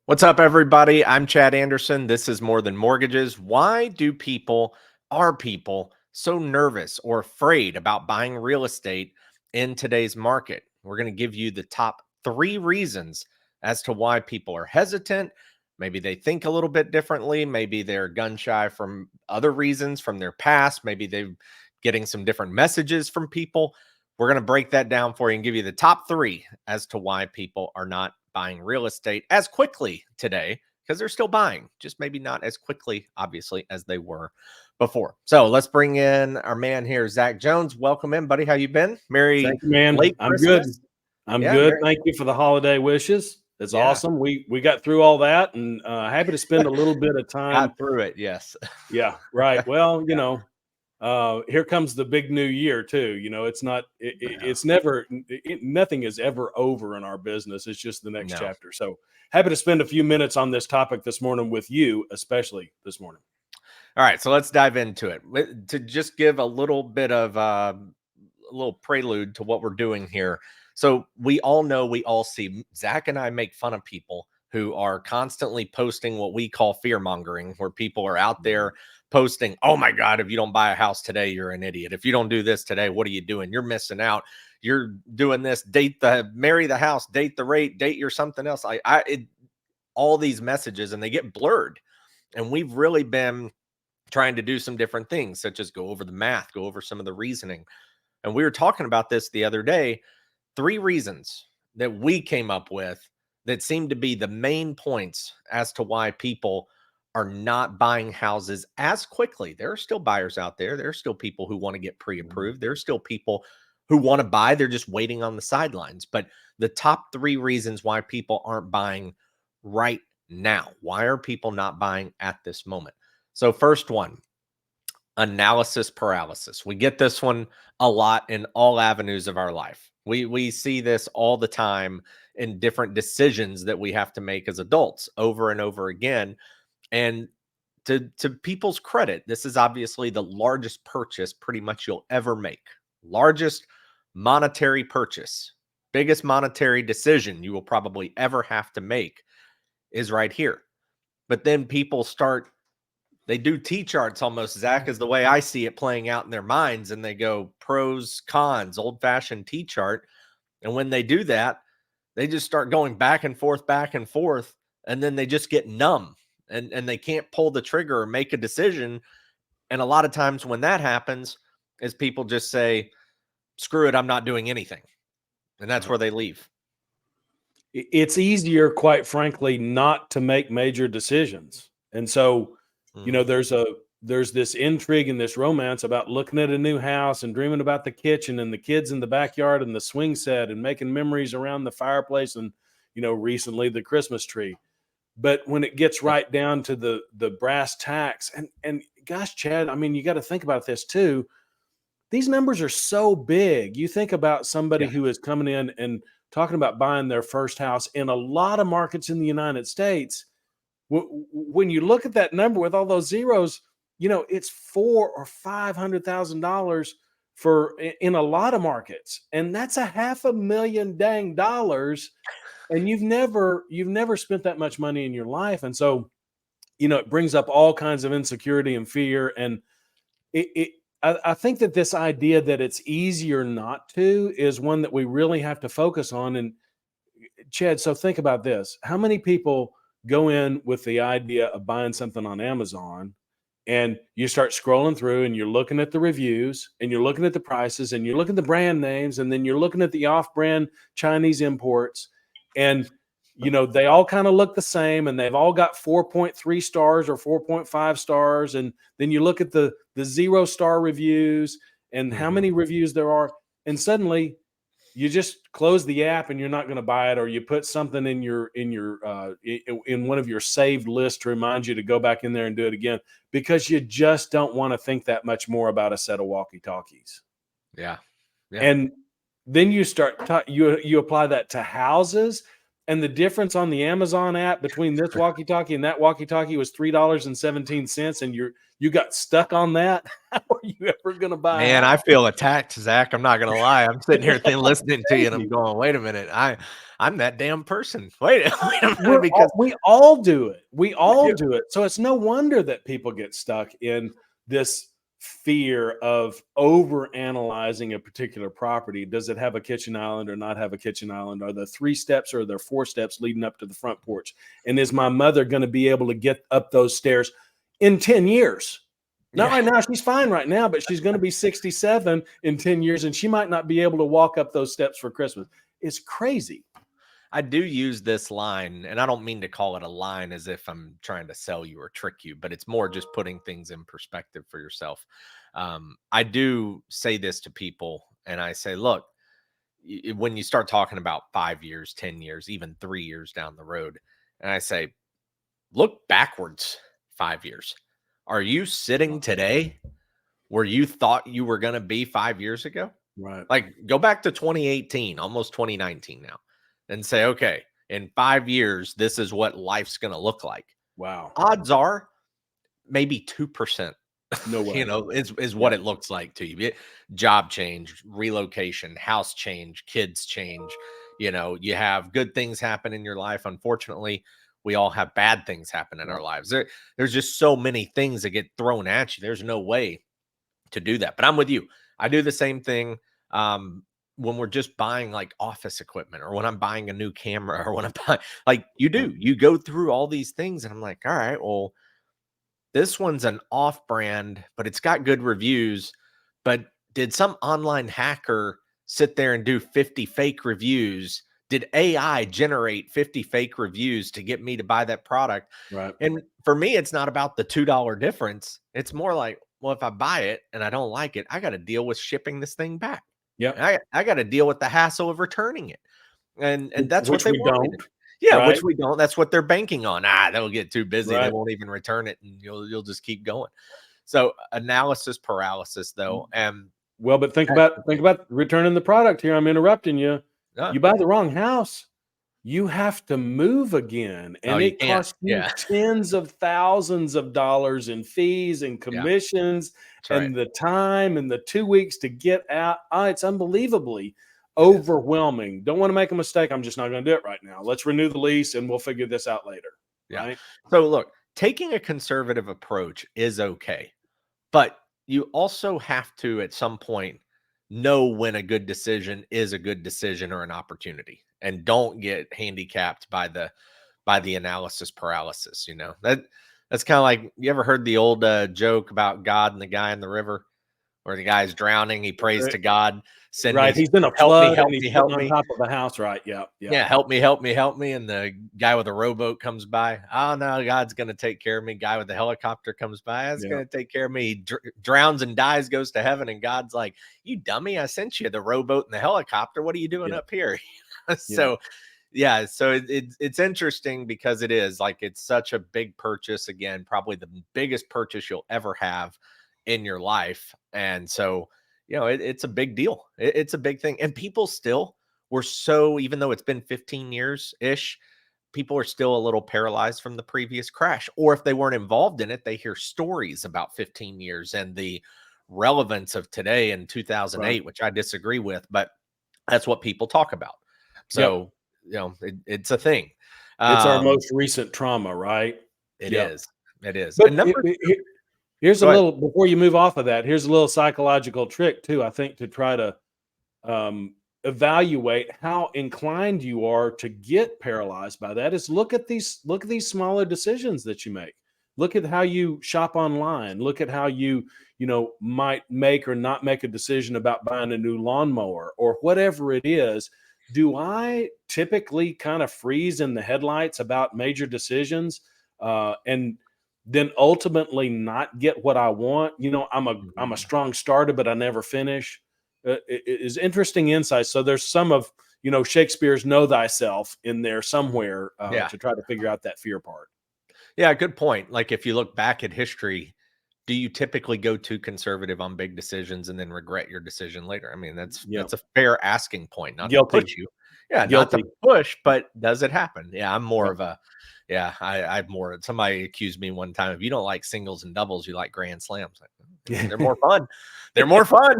What's up, everybody? I'm Chad Anderson. This is More Than Mortgages. Why do are people so nervous or afraid about buying real estate in today's market? We're going to give you the top 3 reasons as to why people are hesitant. Maybe they think a little bit differently. Maybe they're gun shy from other reasons from their past. Maybe they're getting some different messages from people. We're going to break that down for you and give you the top 3 as to why people are not buying real estate as quickly today, because they're still buying, just maybe not as quickly, obviously, as they were before. So let's bring in our man here, Zach Jones. Welcome in, buddy. How you been? Thank Merry you, man. late I'm good. Christmas. I'm Yeah, good. Merry. Thank you for the holiday wishes. It's Yeah. awesome. We got through all that, and happy to spend a little bit of time. Got through it. Yes. Yeah, right. Well, here comes the big new year too. It's not. It's never. Nothing is ever over in our business. It's just the next No. chapter. So happy to spend a few minutes on this topic this morning with you, especially this morning. All right, so let's dive into it. To just give a little bit of a little prelude to what we're doing here. So we all know, we all see, Zach and I make fun of people who are constantly posting what we call fear mongering, where people are out there posting, "Oh my God, if you don't buy a house today, you're an idiot. If you don't do this today, what are you doing? You're missing out. You're doing this. Marry the house, date the rate, date your something else." All these messages, and they get blurred. And we've really been trying to do some different things, such as go over the math, go over some of the reasoning. And we were talking about this the other day. 3 reasons that we came up with that seem to be the main points as to why people are not buying houses as quickly. There are still buyers out there. There are still people who want to get pre-approved. There are still people who want to buy. They're just waiting on the sidelines. But the top 3 reasons why people aren't buying right now. Why are people not buying at this moment? So first one, analysis paralysis. We get this one a lot in all avenues of our life. We see this all the time in different decisions that we have to make as adults over and over again. And to people's credit, this is obviously the largest purchase pretty much you'll ever make. Largest monetary purchase, biggest monetary decision you will probably ever have to make is right here. But then people they do T-charts almost, Zach, is the way I see it playing out in their minds. And they go pros, cons, old-fashioned T-chart. And when they do that, they just start going back and forth, back and forth. And then they just get numb and they can't pull the trigger or make a decision. And a lot of times when that happens is people just say, screw it, I'm not doing anything. And that's where they leave. It's easier, quite frankly, not to make major decisions. And so, there's this intrigue and this romance about looking at a new house and dreaming about the kitchen and the kids in the backyard and the swing set and making memories around the fireplace and, recently the Christmas tree. But when it gets right down to the brass tacks, and gosh, Chad, I mean, you got to think about this too. These numbers are so big. You think about somebody who is coming in and talking about buying their first house in a lot of markets in the United States. When you look at that number with all those zeros, it's $400,000 or $500,000 in a lot of markets, and that's $500,000 dang dollars, and you've never spent that much money in your life, and so it brings up all kinds of insecurity and fear, and I think that this idea that it's easier not to is one that we really have to focus on. And Chad, so think about this: how many people go in with the idea of buying something on Amazon, and you start scrolling through and you're looking at the reviews and you're looking at the prices and you're looking at the brand names and then you're looking at the off-brand Chinese imports, and they all kind of look the same and they've all got 4.3 stars or 4.5 stars, and then you look at the 0-star reviews and how many reviews there are, and suddenly you just close the app and you're not going to buy it, or you put something in one of your saved lists to remind you to go back in there and do it again, because you just don't want to think that much more about a set of walkie-talkies. Yeah. And then you start you apply that to houses, And the difference on the Amazon app between this walkie-talkie and that walkie-talkie was $3.17, and you got stuck on that. How are you ever going to buy a Man, I house? feel attacked, Zach. I'm not gonna lie. I'm sitting here listening to you, Thank and I'm you. going, "Wait a minute, I'm that damn person. Wait, wait a minute, because We all do it. We we all do." do it. So it's no wonder that people get stuck in this fear of over analyzing a particular property. Does it have a kitchen island or not have a kitchen island? Are there 3 steps or are there 4 steps leading up to the front porch? And is my mother going to be able to get up those stairs in 10 years? Not Yeah, right now. She's fine right now, but she's going to be 67 in 10 years, and she might not be able to walk up those steps for Christmas. It's crazy. I do use this line, and I don't mean to call it a line as if I'm trying to sell you or trick you, but it's more just putting things in perspective for yourself. I do say this to people, and I say, look, when you start talking about 5 years, 10 years, even 3 years down the road, and I say, look backwards 5 years. Are you sitting today where you thought you were going to be 5 years ago? Right. Like, go back to 2018, almost 2019 now, and say, okay, in 5 years, this is what life's going to look like. Wow. Odds are maybe 2%, No way. is Yeah. what it looks like to you. Job change, relocation, house change, kids change. You have good things happen in your life. Unfortunately, we all have bad things happen in Right. our lives. There's just so many things that get thrown at you. There's no way to do that. But I'm with you. I do the same thing when we're just buying like office equipment, or when I'm buying a new camera, or when I'm buying, like you go through all these things, and I'm like, all right, well, this one's an off brand, but it's got good reviews. But did some online hacker sit there and do 50 fake reviews? Did AI generate 50 fake reviews to get me to buy that product? Right. And for me, it's not about the $2 difference. It's more like, well, if I buy it and I don't like it, I got to deal with shipping this thing back. Yep. I got to deal with the hassle of returning it. And that's what Which they we want me to don't. do. Yeah, Right. which we don't. That's what they're banking on. They'll get too busy. They Right. won't even return it, and you'll just keep going. So analysis paralysis, though, and Well, but that's the think thing. about returning the product here. I'm interrupting you. Uh, You buy the wrong house, you have to move again, oh, and you it can't. costs you Yeah, tens of thousands of dollars in fees and yeah, commissions, that's right. and the time and the 2 weeks to get out. It's unbelievably It is. overwhelming. Don't want to make a mistake. I'm just not going to do it right now. Let's renew the lease and we'll figure this out later. Yeah. Right. So look, taking a conservative approach is okay, but you also have to, at some point, know when a good decision is a good decision or an opportunity, and don't get handicapped by the analysis paralysis. That's kind of like, you ever heard the old joke about God and the guy in the river, where the guy's drowning, he prays to God, send Right. me, He's in a help me, flood and help he's me, sitting help on me. top of the house. Right. Yeah. Yeah. Yeah, help me, help me, help me. And the guy with a rowboat comes by. Oh no, God's gonna take care of me. Guy with the helicopter comes by. That's Yeah. gonna take care of me. He drowns and dies, goes to heaven, and God's like, "You dummy! I sent you the rowboat and the helicopter. What are you doing Yeah. up here?" Yeah. So yeah, so it's interesting, because it is like, it's such a big purchase. Again, probably the biggest purchase you'll ever have in your life, and so it's a big deal. It's a big thing, and people still, we're so, even though it's been 15 years ish, people are still a little paralyzed from the previous crash. Or if they weren't involved in it, they hear stories about 15 years and the relevance of today in Right. 2008, which I disagree with, but that's what people talk about. Yep. So, it's a thing. It's our Um, most recent trauma, right? it Yep. is. It is. But And number two, here's a go ahead. little before you move off of that. Here's a little psychological trick too. I think to try to evaluate how inclined you are to get paralyzed by that is look at these smaller decisions that you make. Look at how you shop online. Look at how you might make or not make a decision about buying a new lawnmower or whatever it is. Do I typically kind of freeze in the headlights about major decisions and then ultimately not get what I want? I'm a Mhm. strong starter, but I never finish. Is interesting insight. So there's some of Shakespeare's "Know Thyself" in there somewhere Yeah. to try to figure out that fear part. Yeah, good point. Like, if you look back at history, do you typically go too conservative on big decisions and then regret your decision later? I mean, that's Yeah, a fair asking point, not to push guilty. you. Yeah, not to Guilty. push, but does it happen? Yeah, I'm more Yep. of a yeah, I'm more somebody accused me one time, if you don't like singles and doubles, you like grand slams. Like, they're more fun. They're more fun.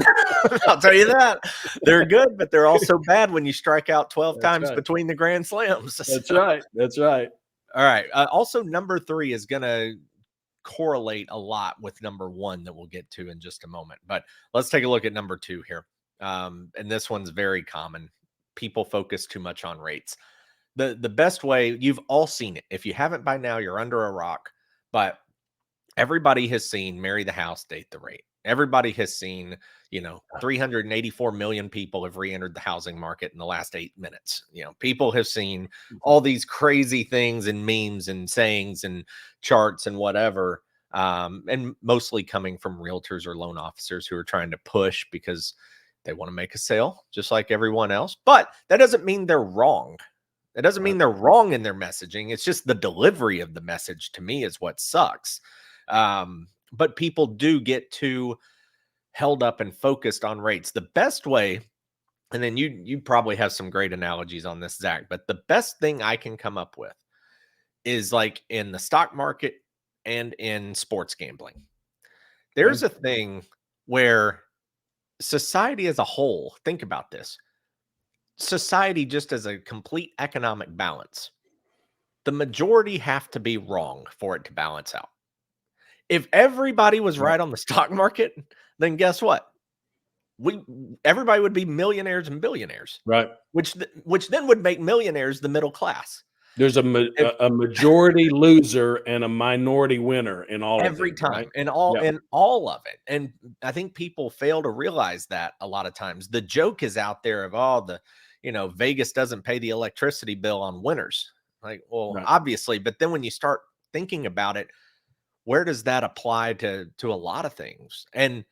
I'll tell you that. They're good, but they're also bad when you strike out 12 That's times right. between the grand slams. That's So, right. That's right. all right. Also, number 3 is gonna correlate a lot with number 1 that we'll get to in just a moment. But let's take a look at number 2 here. And this one's very common. People focus too much on rates. The best way, you've all seen it. If you haven't by now, you're under a rock. But everybody has seen marry the house, date the rate. Everybody has seen, 384 million people have re-entered the housing market in the last 8 minutes. People have seen all these crazy things and memes and sayings and charts and whatever. And mostly coming from realtors or loan officers who are trying to push because they want to make a sale just like everyone else. But that doesn't mean they're wrong. It doesn't Right. mean they're wrong in their messaging. It's just the delivery of the message to me is what sucks. But people do get too held up and focused on rates. The best way, and then you probably have some great analogies on this, Zach, but the best thing I can come up with is like in the stock market and in sports gambling. Okay. There's a thing where society as a whole, think about this. Society just as a complete economic balance. The majority have to be wrong for it to balance out. If everybody was Right. right on the stock market, then guess what? We everybody would be millionaires and billionaires, Right. which then would make millionaires the middle class. There's If a majority loser and a minority winner in all of every these, right? time and all Yeah. and all of it. And I think people fail to realize that a lot of times. The joke is out there of Vegas doesn't pay the electricity bill on winners. Like, well, Right. obviously, but then when you start thinking about it, where does that apply to a lot of things? And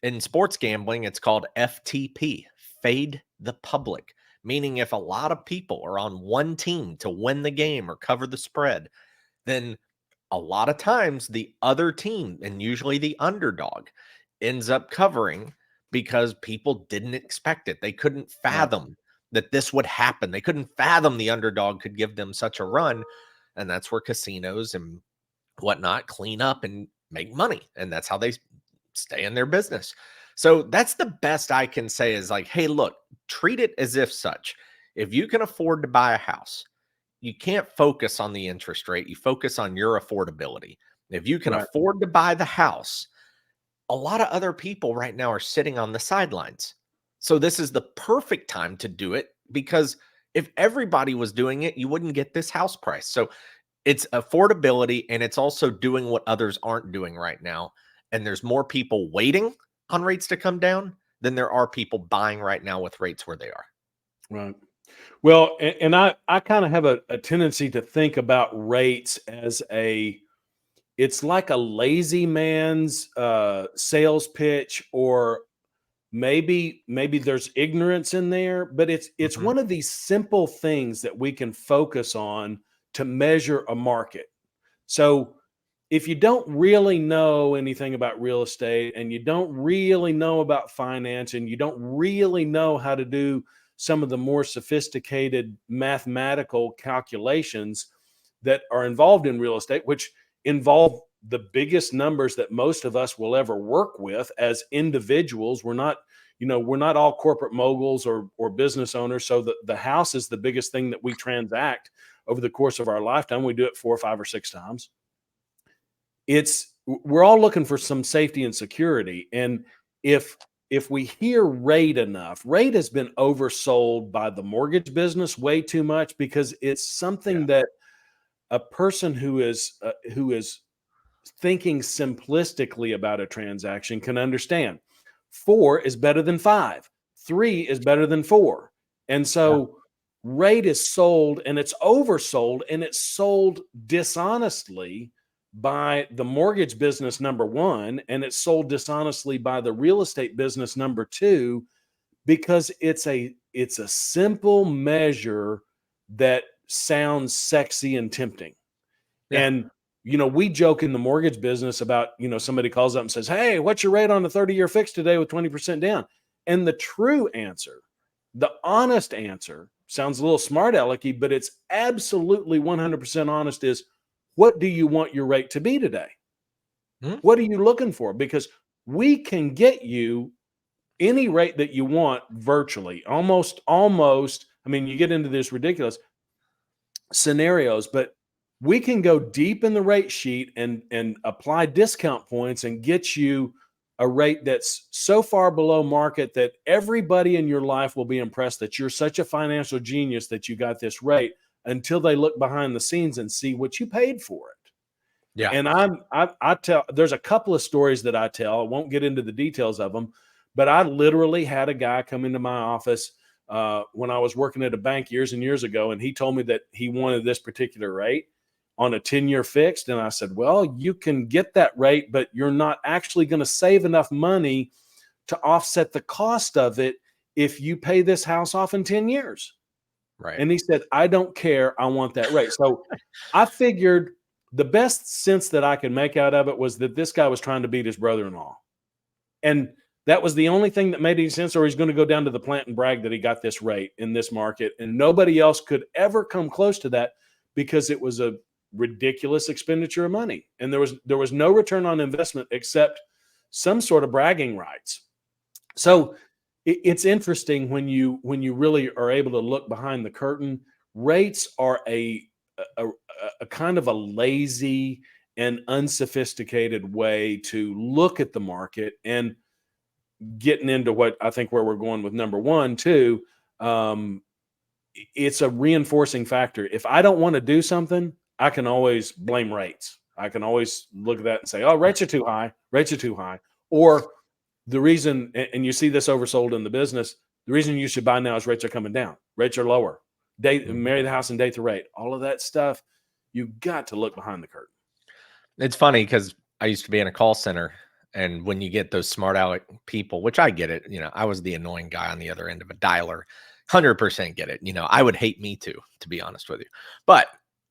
in sports gambling, it's called FTP, fade the public, meaning if a lot of people are on one team to win the game or cover the spread, then a lot of times the other team, and usually the underdog, ends up covering because people didn't expect it. They couldn't Right. fathom that this would happen. They couldn't fathom the underdog could give them such a run. And that's where casinos and whatnot clean up and make money. And that's how they stay in their business. So that's the best I can say is like, hey, look, treat it as if such. If you can afford to buy a house, you can't focus on the interest rate. You focus on your affordability. If you can Right. afford to buy the house, a lot of other people right now are sitting on the sidelines. So this is the perfect time to do it because if everybody was doing it, you wouldn't get this house price. So it's affordability and it's also doing what others aren't doing right now. And there's more people waiting on rates to come down than there are people buying right now with rates where they are. Right. Well, and I kind of have a tendency to think about rates as it's like a lazy man's sales pitch, or maybe there's ignorance in there, but it's Mhm. one of these simple things that we can focus on to measure a market. So if you don't really know anything about real estate and you don't really know about finance and you don't really know how to do some of the more sophisticated mathematical calculations that are involved in real estate, which involve the biggest numbers that most of us will ever work with as individuals. We're not all corporate moguls or business owners. So the house is the biggest thing that we transact over the course of our lifetime. We do it 4 or 5 or 6 times. We're all looking for some safety and security. And if we hear rate enough, rate has been oversold by the mortgage business way too much because it's Yeah. something that a person who is thinking simplistically about a transaction can understand. 4 is better than 5. 3 is better than 4. And Yeah. so rate is sold, and it's oversold, and it's sold dishonestly by the mortgage business, number 1, and it's sold dishonestly by the real estate business, number 2, because it's a simple measure that sounds sexy and tempting. Yeah. And we joke in the mortgage business about, somebody calls up and says, "Hey, what's your rate on the 30-year fix today with 20% down?" And the true answer, the honest answer, sounds a little smart alecky, but it's absolutely 100% honest, is what do you want your rate to be today? Mhm. What are you looking for? Because we can get you any rate that you want virtually, almost. I mean, you get into this ridiculous scenarios, but we can go deep in the rate sheet and apply discount points and get you a rate that's so far below market that everybody in your life will be impressed that you're such a financial genius that you got this rate, until they look behind the scenes and see what you paid for it. Yeah. And I tell, there's a couple of stories that I tell. I won't get into the details of them, but I literally had a guy come into my office when I was working at a bank years and years ago, and he told me that he wanted this particular rate on a 10-year fixed. And I said, well, you can get that rate, but you're not actually going to save enough money to offset the cost of it if you pay this house off in 10 years. Right. And he said, I don't care. I want that rate. So I figured the best sense that I could make out of it was that this guy was trying to beat his brother-in-law. And that was the only thing that made any sense, or he's going to go down to the plant and brag that he got this rate in this market. And nobody else could ever come close to that because it was a ridiculous expenditure of money. And there was no return on investment except some sort of bragging rights. So it's interesting when you really are able to look behind the curtain. Rates are a, a kind of a lazy and unsophisticated way to look at the market. And getting into what I think where we're going with number one too, it's a reinforcing factor. If I don't want to do something, I can always blame rates. I can always look at that and say, oh, rates are too high. Rates are too high. Or the reason, and you see this oversold in the business, the reason you should buy now is rates are coming down. Rates are lower. Marry the house and date the rate. All of that stuff, you got to look behind the curtain. It's funny because I used to be in a call center, and when you get those smart aleck people, which I get it, I was the annoying guy on the other end of a dialer, 100% get it. I would hate me too, to be honest with you. But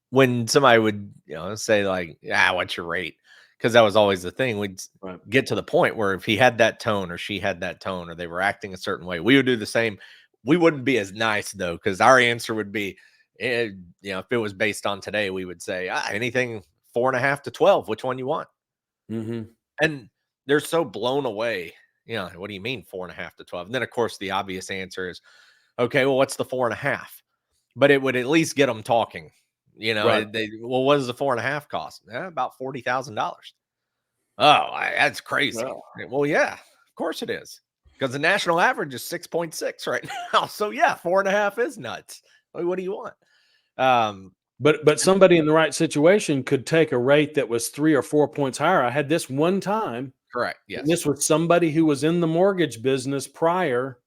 when somebody would, say like, what's your rate? Because that was always the thing. We'd Right. get to the point where if he had that tone or she had that tone or they were acting a certain way, we would do the same. We wouldn't be as nice though, because our answer would be, if it was based on today, we would say anything 4.5 to 12. Which one you want? Mm-hmm. And they're so blown away. What do you mean 4.5 to 12? And then of course the obvious answer is, okay, well, what's the 4.5? But it would at least get them talking. Right. Well, what does the 4.5 cost? About $40,000. Oh, that's crazy. Well, Well, yeah, of course it is, because the national average is 6.6 right now. So yeah, 4.5 is nuts. What do you want? but somebody in the right situation could take a rate that was 3 or 4 points higher. I had this one time. Correct. And Yes. this was somebody who was in the mortgage business prior,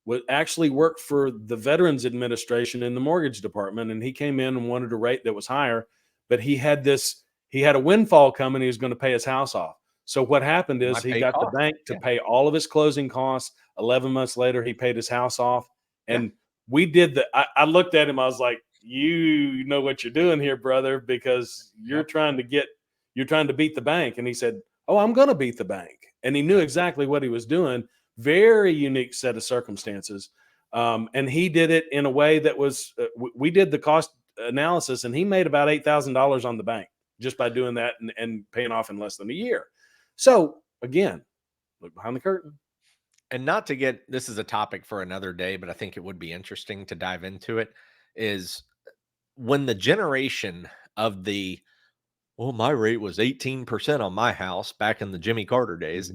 would actually work for the Veterans Administration in the mortgage department. And he came in and wanted a rate that was higher, but he had a windfall coming. He was going to pay his house off. So what happened is My he pay got the cost. bank to Yeah. pay all of his closing costs. 11 months later, he paid his house off. Yeah. And we did I looked at him. I was like, you know what you're doing here, brother, because you're Yep. trying to beat the bank. And he said, oh, I'm going to beat the bank. And he knew exactly what he was doing. Very unique set of circumstances. And he did it in a way that was, we did the cost analysis, and he made about $8,000 on the bank just by doing that and paying off in less than a year. So again, look behind the curtain. And not to get, this is a topic for another day, but I think it would be interesting to dive into it, is when the generation of well, my rate was 18% on my house back in the Jimmy Carter days,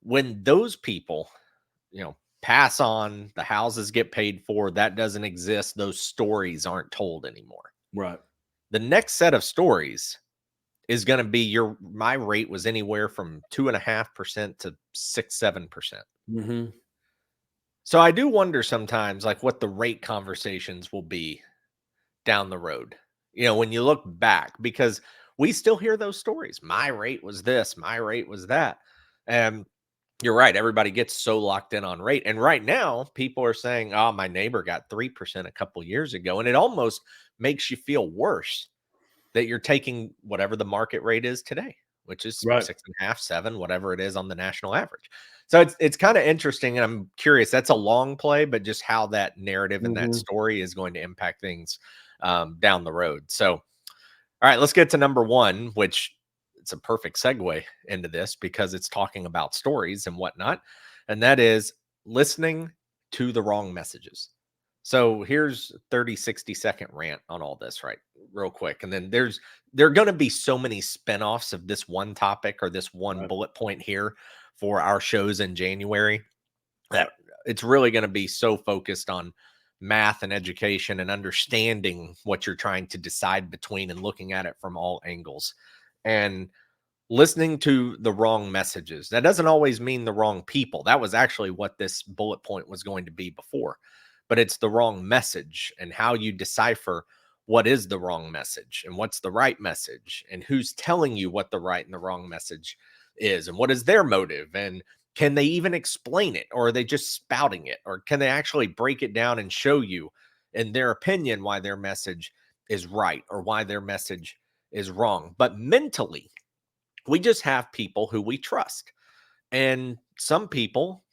when those people, pass on, the houses get paid for, that doesn't exist. Those stories aren't told anymore. Right. The next set of stories is going to be my rate was anywhere from 2.5% to 6-7%. Mm-hmm. So I do wonder sometimes, like, what the rate conversations will be down the road, when you look back, because we still hear those stories. My rate was this, my rate was that. And you're right. Everybody gets so locked in on rate. And right now, people are saying, oh, my neighbor got 3% a couple years ago. And it almost makes you feel worse that you're taking whatever the market rate is today. which is Right. 6.5, 7, whatever it is on the national average. So it's kind of interesting, and I'm curious. That's a long play, but just how that narrative and that Mhm. story is going to impact things down the road. So, all right, let's get to number one, which it's a perfect segue into this because it's talking about stories and whatnot, and that is listening to the wrong messages. So here's 30, 60-second rant on all this, right? Real quick. And then there are going to be so many spinoffs of this one topic or this one Right. bullet point here for our shows in January that it's really going to be so focused on math and education and understanding what you're trying to decide between and looking at it from all angles. And listening to the wrong messages. That doesn't always mean the wrong people. That was actually what this bullet point was going to be before. But it's the wrong message and how you decipher what is the wrong message and what's the right message and who's telling you what the right and the wrong message is and what is their motive and can they even explain it or are they just spouting it or can they actually break it down and show you in their opinion why their message is right or why their message is wrong. But mentally, we just have people who we trust. And some people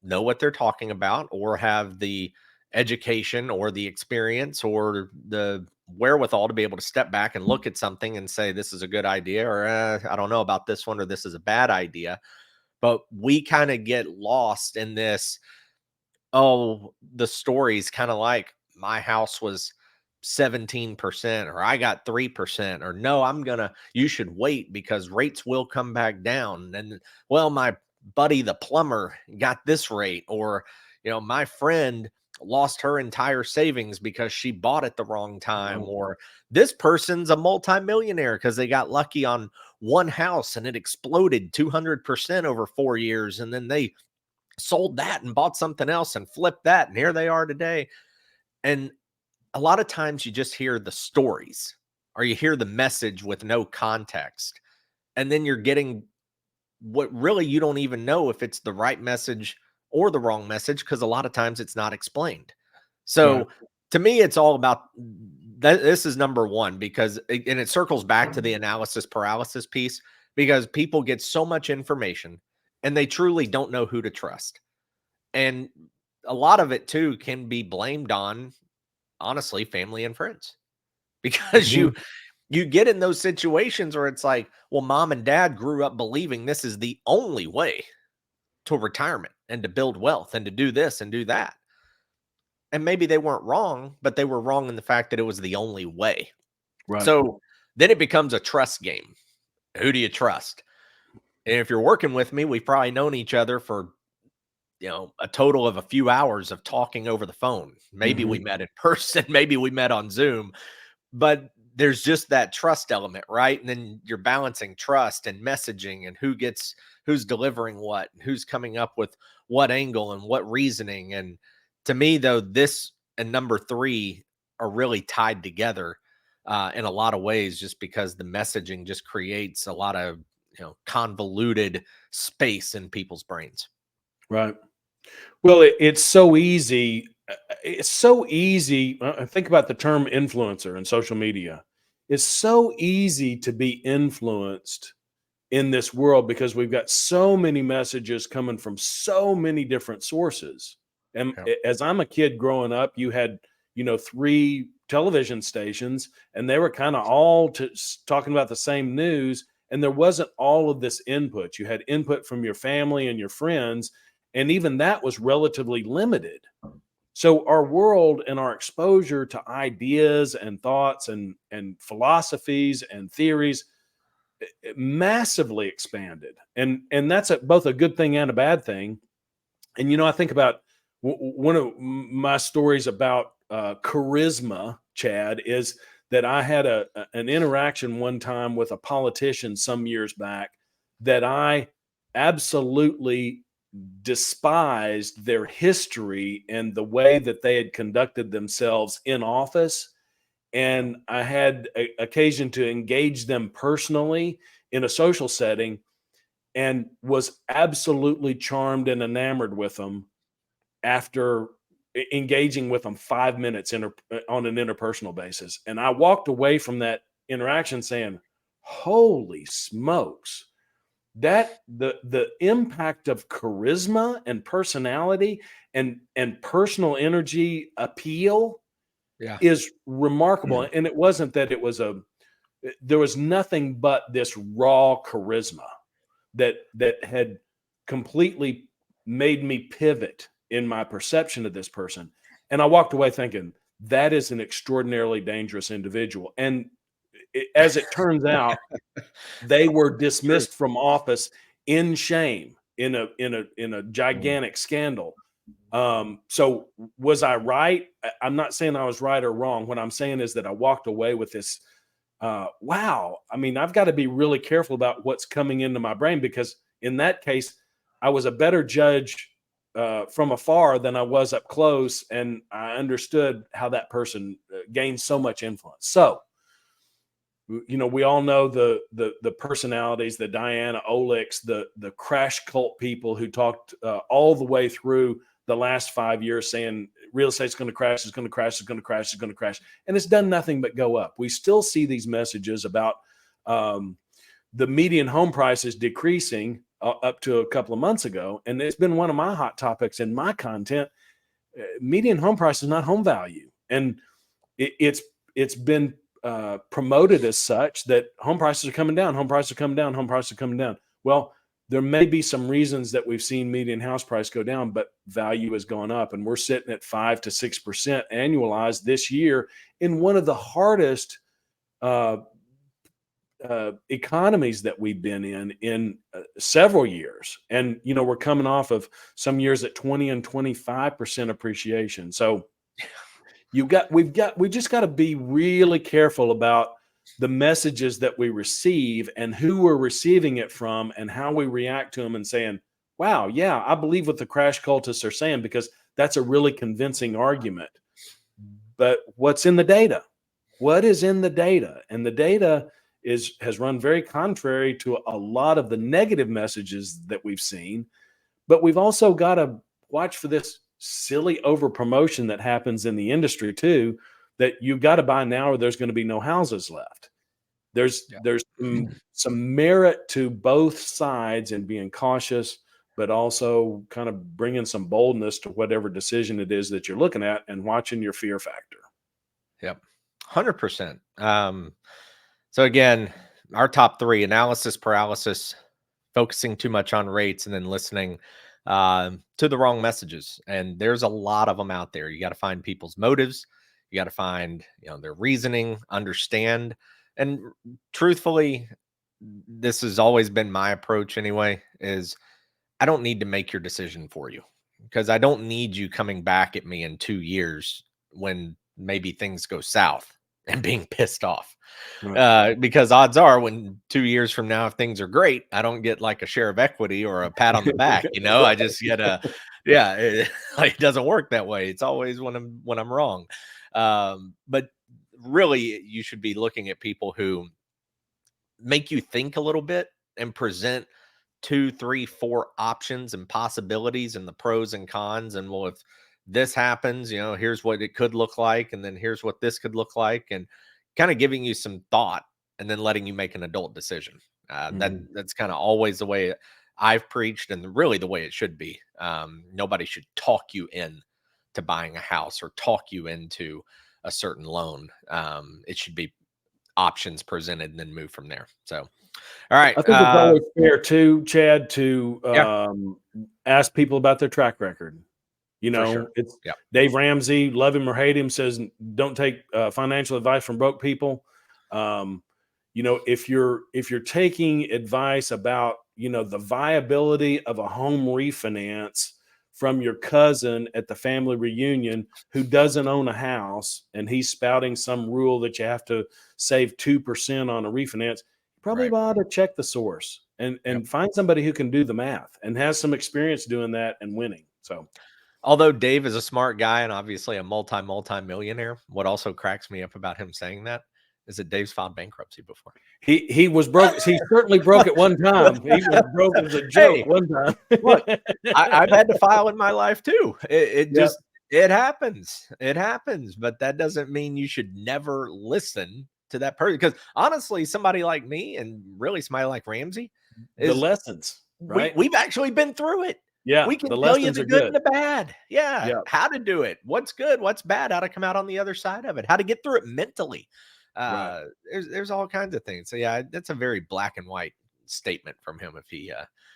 know what they're talking about or have the education or the experience or the wherewithal to be able to step back and look at something and say, this is a good idea, or I don't know about this one, or this is a bad idea. But we kind of get lost in this. Oh, the story's kind of like my house was 17% or I got 3% or no, you should wait because rates will come back down. And well, my buddy, the plumber got this rate or, my friend lost her entire savings because she bought it the wrong time Right. or this person's a multimillionaire because they got lucky on one house and it exploded 200% over 4 years. And then they sold that and bought something else and flipped that. And here they are today. And a lot of times you just hear the stories or you hear the message with no context. And then you're getting what really you don't even know if it's the right message or the wrong message because a lot of times it's not explained. Right. So to me, it's all about that. This is number one because, and it circles back to the analysis paralysis piece because people get so much information and they truly don't know who to trust. And a lot of it too can be blamed on, honestly, family and friends because you Mhm. you get in those situations where it's like, well, mom and dad grew up believing this is the only way to retirement and to build wealth and to do this and do that. And maybe they weren't wrong, but they were wrong in the fact that it was the only way. Right. So then it becomes a trust game. Who do you trust? And if you're working with me, we've probably known each other for a total of a few hours of talking over the phone. Maybe we Mhm. met in person, maybe we met on Zoom, but there's just that trust element, right? And then you're balancing trust and messaging and who's delivering what, and who's coming up with what angle and what reasoning. And to me, though, this and number three are really tied together in a lot of ways, just because the messaging just creates a lot of convoluted space in people's brains. Right. Well, it's so easy. It's so easy. Think about the term influencer in social media. It's so easy to be influenced in this world because we've got so many messages coming from so many different sources. And Yeah. as I'm a kid growing up, you had, three television stations and they were kind of all talking about the same news. And there wasn't all of this input. You had input from your family and your friends. And even that was relatively limited. So our world and our exposure to ideas and thoughts and philosophies and theories massively expanded, and that's both a good thing and a bad thing. And I think about one of my stories about charisma, Chad, is that I had an interaction one time with a politician some years back that I absolutely despised their history and the way that they had conducted themselves in office, and I had occasion to engage them personally in a social setting and was absolutely charmed and enamored with them after engaging with them 5 minutes on an interpersonal basis. And I walked away from that interaction saying, holy smokes, that the impact of charisma and personality and personal energy appeal Yeah. is remarkable. And it wasn't that there was nothing but this raw charisma that had completely made me pivot in my perception of this person. And I walked away thinking that is an extraordinarily dangerous individual. And as it turns out, they were True. dismissed from office in shame in a Mm. gigantic scandal. So was I right? I'm not saying I was right or wrong. What I'm saying is that I walked away with this. Wow. I mean, I've got to be really careful about what's coming into my brain, because in that case, I was a better judge from afar than I was up close, and I understood how that person gained so much influence. So, we all know the personalities, the Diana Oliks, the crash cult people who talked all the way through the last 5 years saying real estate's going to crash, it's going to crash, it's going to crash, it's going to crash, and it's done nothing but go up. We still see these messages about the median home prices decreasing up to a couple of months ago, and it's been one of my hot topics in my content. Median home price is not home value, and it's been promoted as such that home prices are coming down, home prices are coming down, home prices are coming down. Well, there may be some reasons that we've seen median house price go down, but value has gone up, and we're sitting at 5 to 6% annualized this year in one of the hardest economies that we've been in several years. And we're coming off of some years at 20 and 25% appreciation. So we just got to be really careful about the messages that we receive and who we're receiving it from and how we react to them and saying, wow, yeah, I believe what the crash cultists are saying, because that's a really convincing argument. But what's in the data? What is in the data? And the data has run very contrary to a lot of the negative messages that we've seen. But we've also got to watch for this silly over promotion that happens in the industry too, that you've got to buy now or there's going to be no houses left. There's Yeah. there's some merit to both sides and being cautious, but also kind of bringing some boldness to whatever decision it is that you're looking at and watching your fear factor. Yep. 100%. So again, our top three: analysis paralysis, focusing too much on rates, and then listening to the wrong messages. And there's a lot of them out there. You got to find people's motives. You got to find, their reasoning, understand. And truthfully, this has always been my approach anyway, is I don't need to make your decision for you, because I don't need you coming back at me in 2 years when maybe things go south and being pissed off. Right. Because odds are, when 2 years from now, if things are great, I don't get like a share of equity or a pat on the back. I Right. just get yeah, it doesn't work that way. It's always when I'm wrong. But really, you should be looking at people who make you think a little bit and present two, three, four options and possibilities and the pros and cons. And well, if this happens, here's what it could look like, and then here's what this could look like, and kind of giving you some thought and then letting you make an adult decision. Mhm. That's kind of always the way I've preached, and really the way it should be. Nobody should talk you in to buying a house or talk you into a certain loan. It should be options presented and then move from there. So, all right. I think it's always fair too, Chad, to Yeah, ask people about their track record. for sure. It's Yeah. Dave Ramsey, love him or hate him, says don't take financial advice from broke people. Um, if you're taking advice about the viability of a home refinance from your cousin at the family reunion who doesn't own a house, and he's spouting some rule that you have to save 2% on a refinance, you probably Right. ought to check the source and Yep. find somebody who can do the math and has some experience doing that and winning. So Although Dave is a smart guy and obviously a multi-millionaire, what also cracks me up about him saying that is that Dave's filed bankruptcy before. he was broke. He certainly broke at one time. He was broke as a joke Hey, one time. look, I've had to file in my life too. It Yep. just it happens. It happens, but that doesn't mean you should never listen to that person. Because honestly, somebody like me and really somebody like Ramsey The is lessons, right? we've actually been through it. Yeah, We can the tell you lessons the are good good. and the bad. Yeah, Yeah, how to do it, what's good, what's bad, how to come out on the other side of it, how to get through it mentally. right. There's all kinds of things. So yeah, that's a very black and white statement from him if he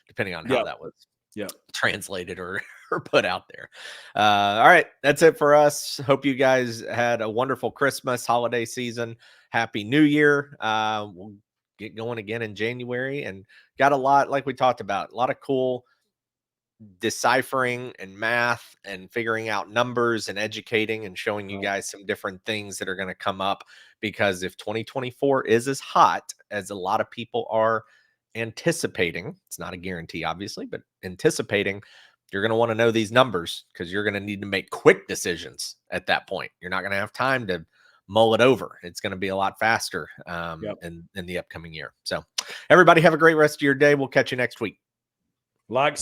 depending on how Yeah, that was yeah. translated or or put out there. All right, that's it for us. Hope you guys had a wonderful Christmas holiday season. Happy New Year. We'll get going again in January and got a lot, like we talked about, a lot of cool deciphering and math and figuring out numbers and educating and showing you Right. guys some different things that are going to come up, because if 2024 is as hot as a lot of people are anticipating, it's not a guarantee obviously, but anticipating, you're going to want to know these numbers because you're going to need to make quick decisions at that point. You're not going to have time to mull it over. It's going to be a lot faster Yep. in the upcoming year. So everybody have a great rest of your day. We'll catch you next week. Like